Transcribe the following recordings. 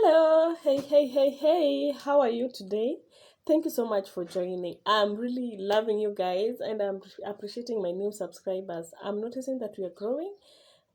Hello, hey, how are you today? Thank you so much for joining. I'm really loving you guys and I'm appreciating my new subscribers. I'm noticing that we are growing,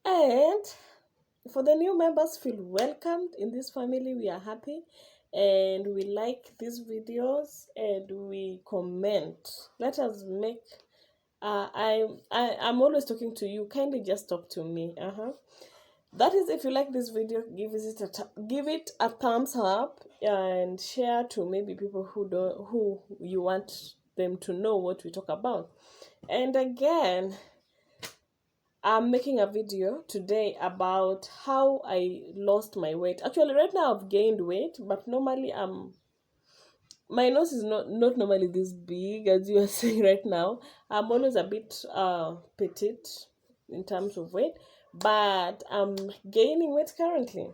and for the new members, feel welcomed in this family. We are happy and we like these videos and we comment. Let us make I'm always talking to you. Kindly just talk to me. That is, if you like this video, give it a thumbs up and share to maybe people who you want them to know what we talk about. And again, I'm making a video today about how I lost my weight. Actually, right now I've gained weight, but normally my nose is not normally this big as you are seeing right now. I'm always a bit petite in terms of weight, but I'm gaining weight currently.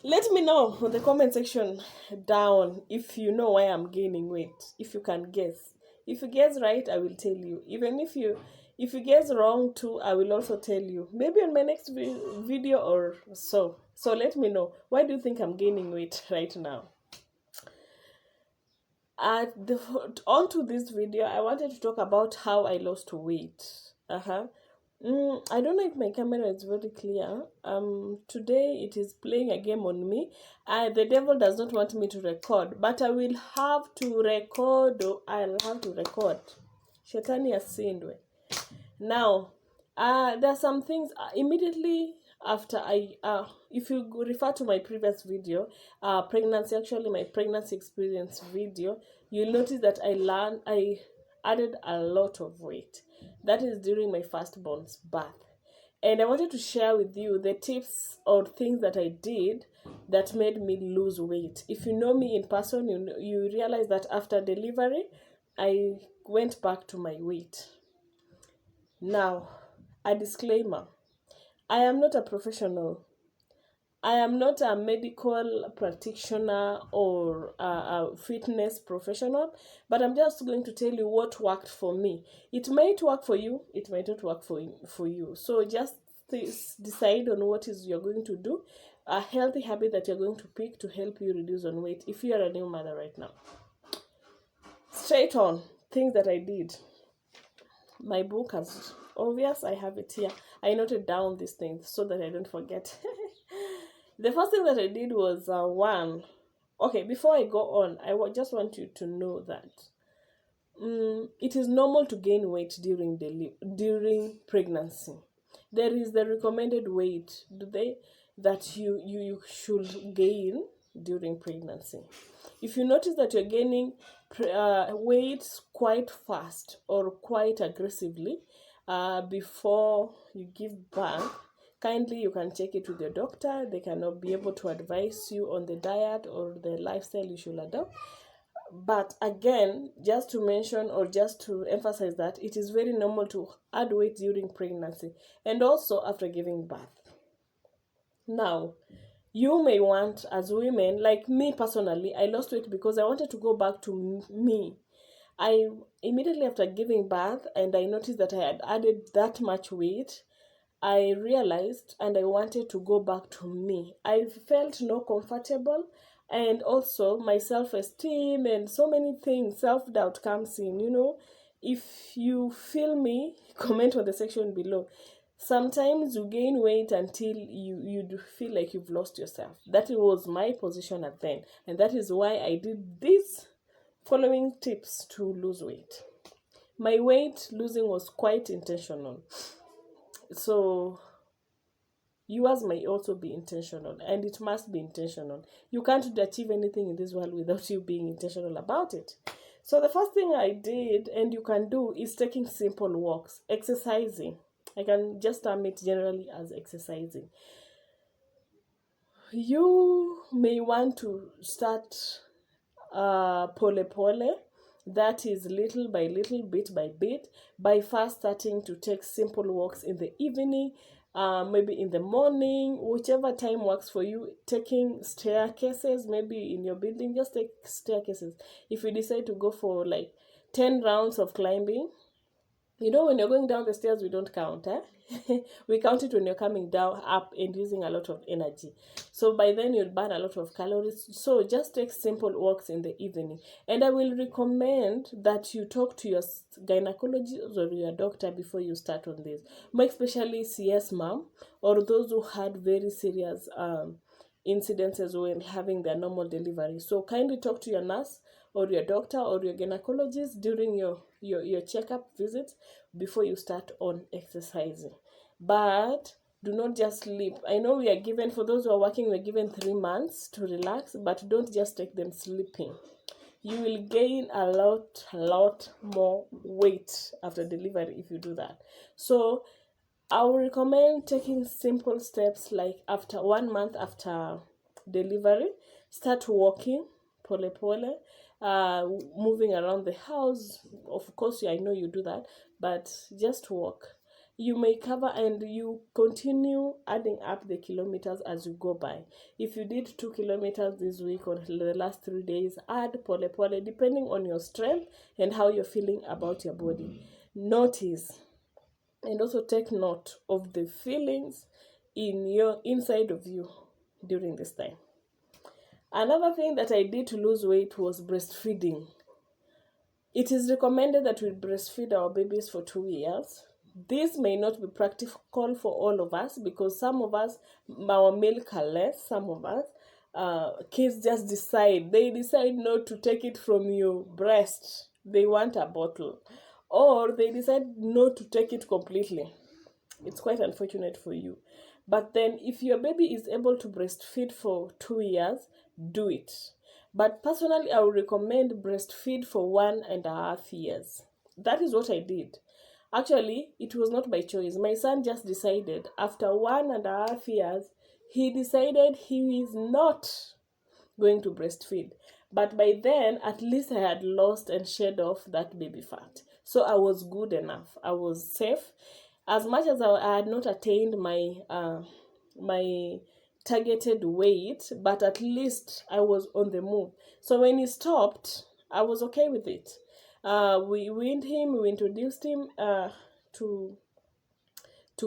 Let me know in the comment section down if you know why I'm gaining weight, if you can guess. If you guess right, I will tell you. Even if you guess wrong too, I will also tell you. Maybe on my next video or so. So let me know. Why do you think I'm gaining weight right now? Onto this video, I wanted to talk about how I lost weight. I don't know if my camera is very clear. Today it is playing a game on me. The devil does not want me to record, but I will have to record. I'll have to record. Shetani asindwe. Now, there are some things immediately after if you refer to my previous video, my pregnancy experience video, you'll notice that I added a lot of weight. That is during my firstborn's birth. And I wanted to share with you the tips or things that I did that made me lose weight. If you know me in person, you realize that after delivery, I went back to my weight. Now, a disclaimer. I am not a professional. I am not a medical practitioner or a fitness professional, but I'm just going to tell you what worked for me. It might work for you, it might not work for you. So just decide on what is you're going to do, a healthy habit that you're going to pick to help you reduce on weight if you are a new mother right now. Straight on, things that I did. My book has obvious, I have it here. I noted down these things so that I don't forget. The first thing that I did was before I go on, just want you to know that it is normal to gain weight during pregnancy. There is the recommended weight that you should gain during pregnancy. If you notice that you're gaining weight quite fast or quite aggressively before you give birth, kindly you can check it with your doctor. They cannot be able to advise you on the diet or the lifestyle you should adopt. But again, just to mention or just to emphasize that it is very normal to add weight during pregnancy and also after giving birth. Now, you may want, as women, like me personally, I lost weight because I wanted to go back to me. I immediately after giving birth and I noticed that I had added that much weight, I realized and I wanted to go back to me. I felt no comfortable, and also my self-esteem and so many things, self-doubt comes in, If you feel me, comment on the section below. Sometimes you gain weight until you feel like you've lost yourself. That was my position at then, and that is why I did these following tips to lose weight. My weight losing was quite intentional. So yours may also be intentional, and it must be intentional. You can't achieve anything in this world without you being intentional about it. So the first thing I did, and you can do, is taking simple walks, exercising. I can just term it generally as exercising. You may want to start pole. That is little by little, bit by bit, by first starting to take simple walks in the evening, maybe in the morning, whichever time works for you. Taking staircases, maybe in your building, just take staircases. If you decide to go for like 10 rounds of climbing, when you're going down the stairs, we don't count, we count it when you're coming down, up, and using a lot of energy. So by then you'll burn a lot of calories. So just take simple walks in the evening. And I will recommend that you talk to your gynecologist or your doctor before you start on this. More especially CS mom, or those who had very serious incidences when having their normal delivery. So kindly talk to your nurse or your doctor or your gynecologist during your checkup visit before you start on exercising. But do not just sleep. I know we are given, for those who are working, we're given 3 months to relax, but don't just take them sleeping. You will gain a lot more weight after delivery if you do that. So I would recommend taking simple steps, like after 1 month after delivery, start walking, pole pole, moving around the house. Of course, I know you do that, but just walk. You may cover, and you continue adding up the kilometers as you go by. If you did 2 kilometers this week or the last 3 days, add pole pole, depending on your strength and how you're feeling about your body. Notice and also take note of the feelings in your inside of you during this time. Another thing that I did to lose weight was breastfeeding. It is recommended that we breastfeed our babies for 2 years. This may not be practical for all of us, because some of us, our milk are less. Some of us, kids just decide not to take it from your breast. They want a bottle, or they decide not to take it completely. It's quite unfortunate for you. But then, if your baby is able to breastfeed for 2 years, do it. But personally, I would recommend breastfeed for 1.5 years. That is what I did. Actually, it was not by choice. My son just decided after 1.5 years, he decided he is not going to breastfeed. But by then, at least I had lost and shed off that baby fat. So I was good enough. I was safe. As much as I had not attained my targeted weight, but at least I was on the move. So when he stopped, I was okay with it. We weaned him, we introduced him to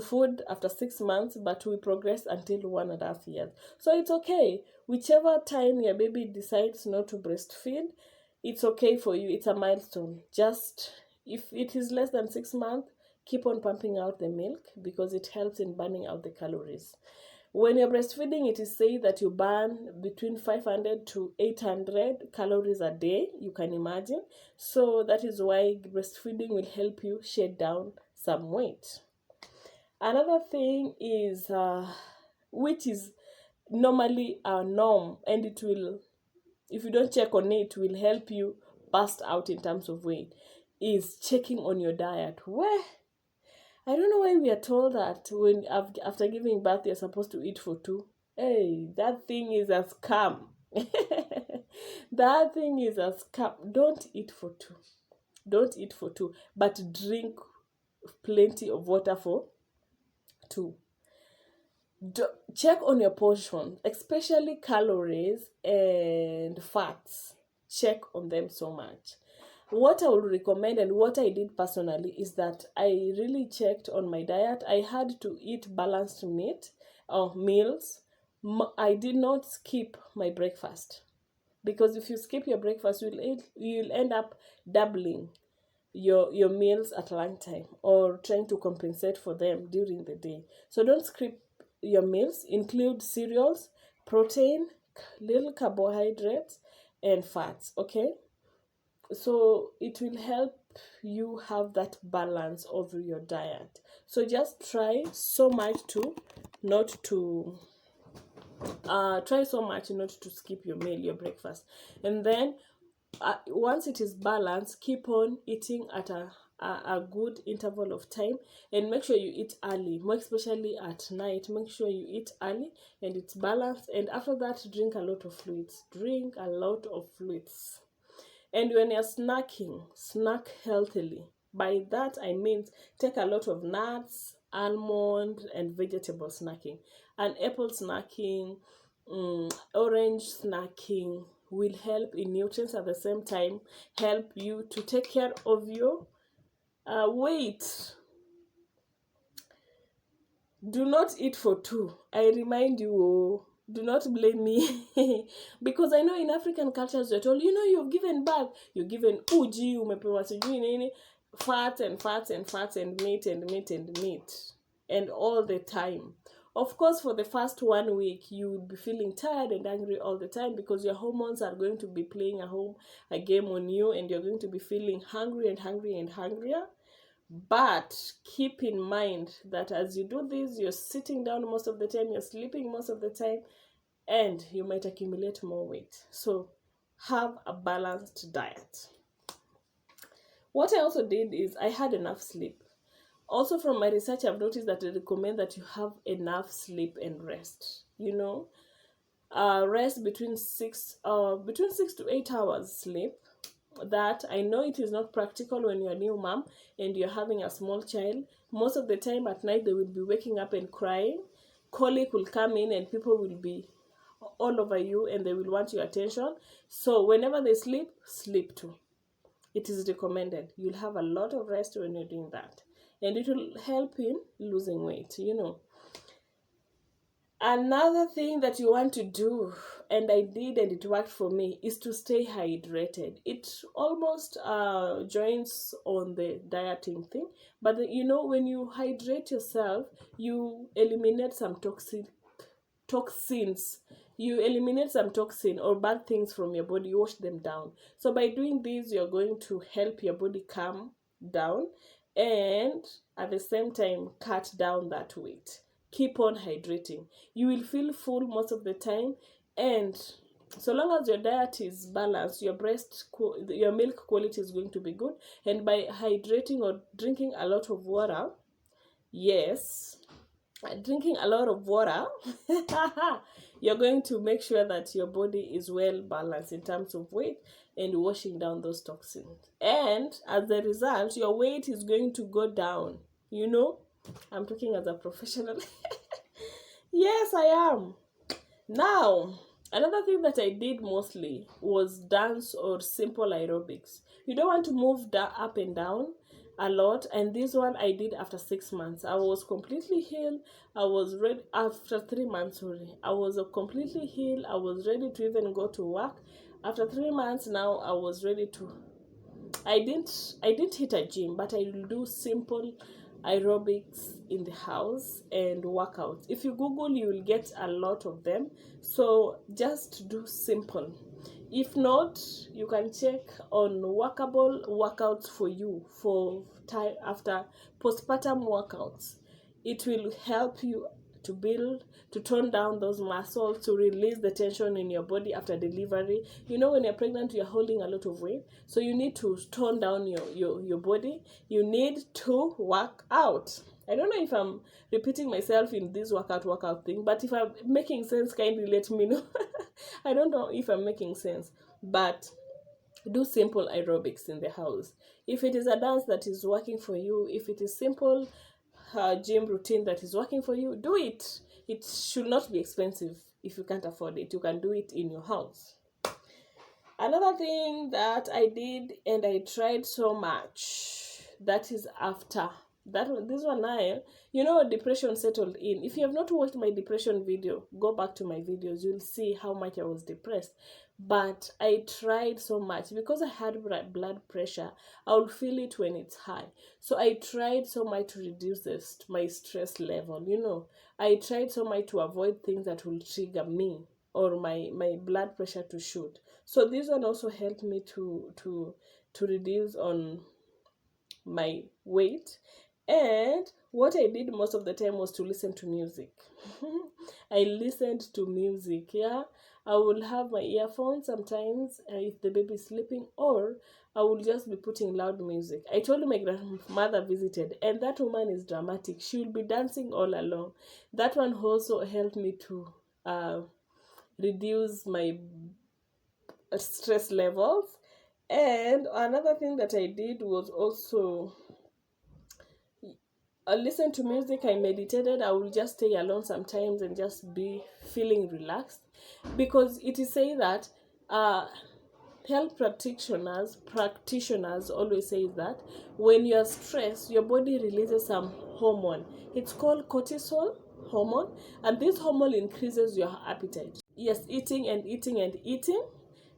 food after 6 months, but we progressed until 1.5 years. So it's okay. Whichever time your baby decides not to breastfeed, it's okay for you. It's a milestone. Just if it is less than 6 months, keep on pumping out the milk, because it helps in burning out the calories. When you're breastfeeding, it is said that you burn between 500 to 800 calories a day, you can imagine. So that is why breastfeeding will help you shed down some weight. Another thing is, which is normally a norm, and it will, if you don't check on it, will help you bust out in terms of weight, is checking on your diet. Where I don't know why we are told that when after giving birth you're supposed to eat for two. Hey, that thing is a scam. That thing is a scam. Don't eat for two. Don't eat for two, but drink plenty of water for two. Check on your portion, especially calories and fats. Check on them so much. What I would recommend, and what I did personally, is that I really checked on my diet. I had to eat balanced meat or meals. I did not skip my breakfast, because if you skip your breakfast, you'll end up doubling your meals at lunchtime, or trying to compensate for them during the day. So don't skip your meals. Include cereals, protein, little carbohydrates, and fats. Okay, so it will help you have that balance over your diet. So just try so much to not to try so much not to skip your meal, your breakfast. And then once it is balanced, keep on eating at a good interval of time, and make sure you eat early, more especially at night. Make sure you eat early and it's balanced. And after that, drink a lot of fluids. Drink a lot of fluids. And when you're snacking, snack healthily. By that I mean take a lot of nuts, almond, and vegetable snacking. And apple snacking, orange snacking will help in nutrients, at the same time help you to take care of your weight. Do not eat for two. I remind you, oh, do not blame me. Because I know in African cultures you're told, you've given birth, you've given uji, umepewa sijui nini, fats and fats and fats and meat and meat and meat. And all the time. Of course, for the first 1 week, you will be feeling tired and angry all the time because your hormones are going to be playing a game on you, and you're going to be feeling hungry and hungry and hungrier. But keep in mind that as you do this, you're sitting down most of the time, you're sleeping most of the time, and you might accumulate more weight. So have a balanced diet. What I also did is I had enough sleep. Also, from my research, I've noticed that they recommend that you have enough sleep and rest. Rest between 6 to 8 hours sleep. That I know it is not practical when you're a new mom and you're having a small child. Most of the time at night they will be waking up and crying. Colic will come in and people will be all over you and they will want your attention. So whenever they sleep too. It is recommended. You'll have a lot of rest when you're doing that. And it will help in losing weight. Another thing that you want to do, and I did and it worked for me, is to stay hydrated. It almost joins on the dieting thing. But when you hydrate yourself, you eliminate some toxins. You eliminate some toxin or bad things from your body, you wash them down. So by doing this, you're going to help your body calm down and at the same time cut down that weight. Keep on hydrating. You will feel full most of the time, and so long as your diet is balanced, your milk quality is going to be good. And by hydrating or drinking a lot of water, yes, drinking a lot of water, you're going to make sure that your body is well balanced in terms of weight and washing down those toxins. And as a result, your weight is going to go down. I'm talking as a professional. Yes, I am. Now, another thing that I did mostly was dance or simple aerobics. You don't want to move up and down a lot, and this one I did after 6 months. I was completely healed. I was ready after 3 months. Sorry, I was completely healed. I was ready to even go to work. After 3 months, now I was ready to. I didn't hit a gym, but I will do simple aerobics in the house and workouts. If you Google, you will get a lot of them. So just do simple. If not, you can check on workable workouts for you for time after postpartum workouts. It will help you to tone down those muscles, to release the tension in your body after delivery. When you're pregnant, you're holding a lot of weight, so you need to tone down your body. You need to work out. I don't know if I'm repeating myself in this workout thing, but if I'm making sense, kindly let me know. I don't know if I'm making sense, but do simple aerobics in the house. If it is a dance that is working for you, if it is simple gym routine that is working for you, do it. It should not be expensive. If you can't afford it, you can do it in your house. Another thing that I did and I tried so much, that is after this one, depression settled in. If you have not watched my depression video, go back to my videos. You'll see how much I was depressed. But I tried so much because I had blood pressure. I would feel it when it's high. So I tried so much to reduce my stress level. I tried so much to avoid things that will trigger me or my blood pressure to shoot. So this one also helped me to reduce on my weight. And what I did most of the time was to listen to music. I listened to music. I will have my earphones sometimes if the baby is sleeping, or I will just be putting loud music. I told you my grandmother visited, and that woman is dramatic. She will be dancing all along. That one also helped me to reduce my stress levels. And another thing that I did was also I listened to music, I meditated. I will just stay alone sometimes and just be feeling relaxed, because it is saying that health practitioners always say that when you're stressed, your body releases some hormone. It's called cortisol hormone, and this hormone increases your appetite. Yes, eating and eating and eating,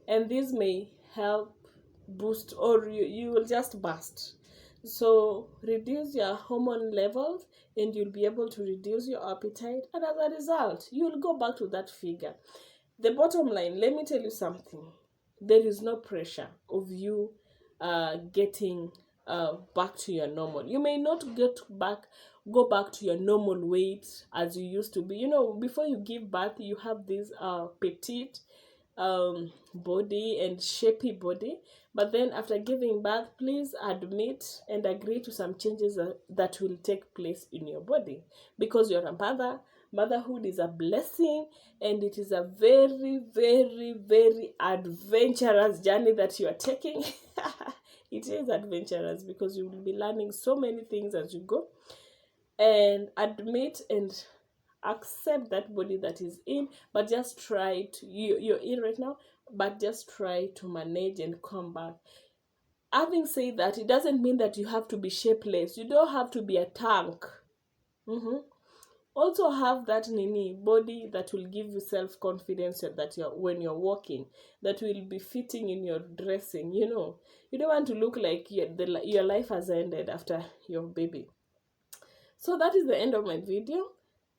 and this may help boost, or you will just burst. So reduce your hormone levels and you'll be able to reduce your appetite, and as a result you'll go back to that figure. The bottom line, let me tell you something, there is no pressure of you getting back to your normal. You may not go back to your normal weight as you used to be. You know, before you give birth, you have this petite body and shapy body, but then after giving birth, please admit and agree to some changes that will take place in your body, because you're a mother. Motherhood is a blessing, and it is a very, very, very adventurous journey that you are taking. It is adventurous because you will be learning so many things as you go. And admit and accept that body that is in, but just try to, you're in right now, but just try to manage and come back. Having said that, it doesn't mean that you have to be shapeless. You don't have to be a tank. Also have that body that will give you self-confidence, that when you're walking, that will be fitting in your dressing. You don't want to look like your life has ended after your baby. So that is the end of my video.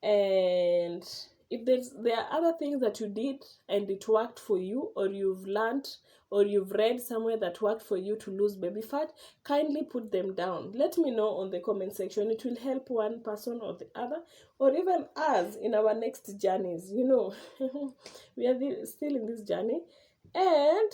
And if there are other things that you did and it worked for you, or you've learned or you've read somewhere that worked for you to lose baby fat, kindly put them down. Let me know on the comment section. It will help one person or the other, or even us in our next journeys. We are still in this journey, and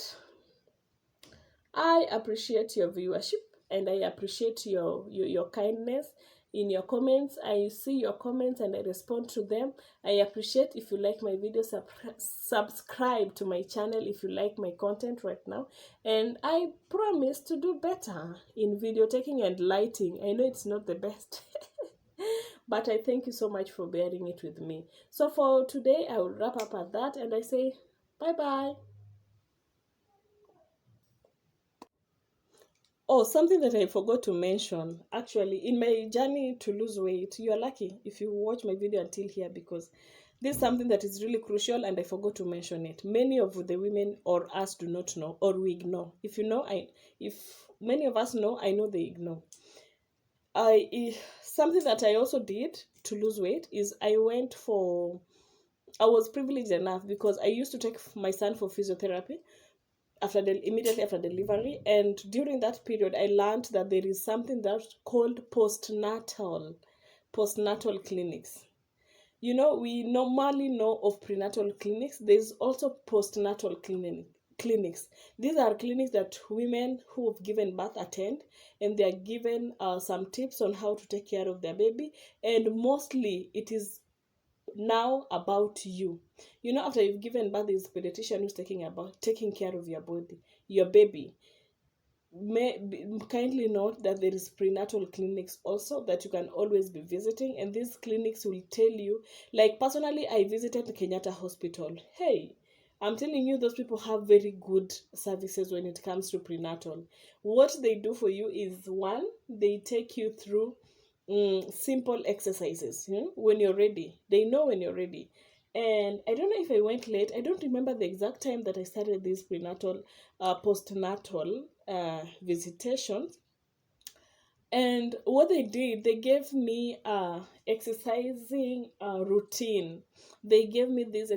I appreciate your viewership, and I appreciate your kindness in your comments. I see your comments and I respond to them. I appreciate if you like my video, subscribe to my channel if you like my content right now. And I promise to do better in video taking and lighting. I know it's not the best. But I thank you so much for bearing it with me. So for today, I will wrap up at that, and I say bye-bye. Oh, something that I forgot to mention, actually, in my journey to lose weight, you are lucky if you watch my video until here, because this is something that is really crucial and I forgot to mention it. Many of the women or us do not know, or we ignore. If you know, if many of us know, I know they ignore. Something that I also did to lose weight is I was privileged enough because I used to take my son for physiotherapy immediately after delivery, and during that period I learned that there is something that's called postnatal clinics. We normally know of prenatal clinics. There's also postnatal clinics. These are clinics that women who have given birth attend, and they are given some tips on how to take care of their baby, and mostly it is now about you. After you've given birth, there's a pediatrician who's taking care of your baby. Kindly note that there is prenatal clinics also that you can always be visiting, and these clinics will tell you, like personally I visited Kenyatta Hospital. Hey, I'm telling you, those people have very good services when it comes to prenatal. What they do for you is, one, they take you through simple exercises. When you're ready, they know when you're ready. And I don't know if I went late. I don't remember the exact time that I started this postnatal visitations. And what they did, they gave me exercising routine. They gave me this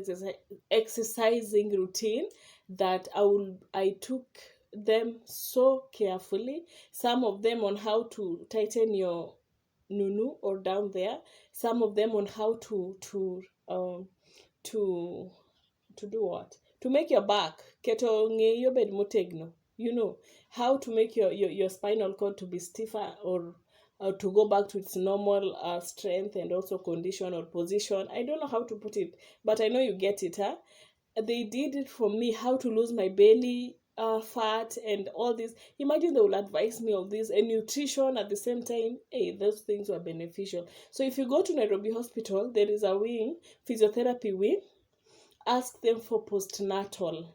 exercising routine that I took them so carefully. Some of them on how to tighten your nunu or down there. Some of them on how to do what? To make your back keto ng'eyo bed motegno. How to make your spinal cord to be stiffer, or to go back to its normal strength and also condition or position. I don't know how to put it, but I know you get it. They did it for me, how to lose my belly fat and all this. Imagine they will advise me of this, and nutrition at the same time. Hey, those things were beneficial. So if you go to Nairobi Hospital, there is a physiotherapy wing. Ask them for postnatal.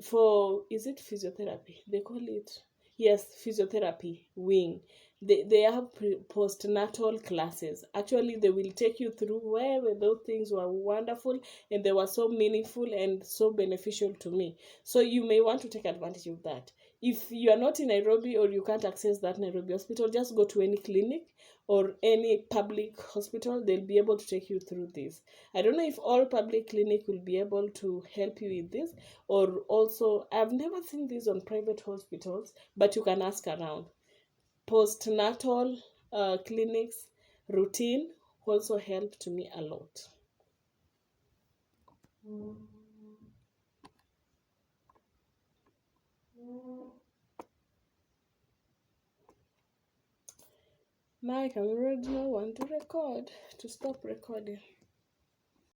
for, is it physiotherapy they call it? Yes, physiotherapy wing. They have postnatal classes. Actually, they will take you through where those things were wonderful and they were so meaningful and so beneficial to me. So you may want to take advantage of that. If you are not in Nairobi or you can't access that Nairobi hospital, just go to any clinic or any public hospital. They'll be able to take you through this. I don't know if all public clinic will be able to help you with this, or also I've never seen this on private hospitals, but you can ask around. Postnatal clinics routine also helped me a lot. Mike, I'm already no one to record, to stop recording.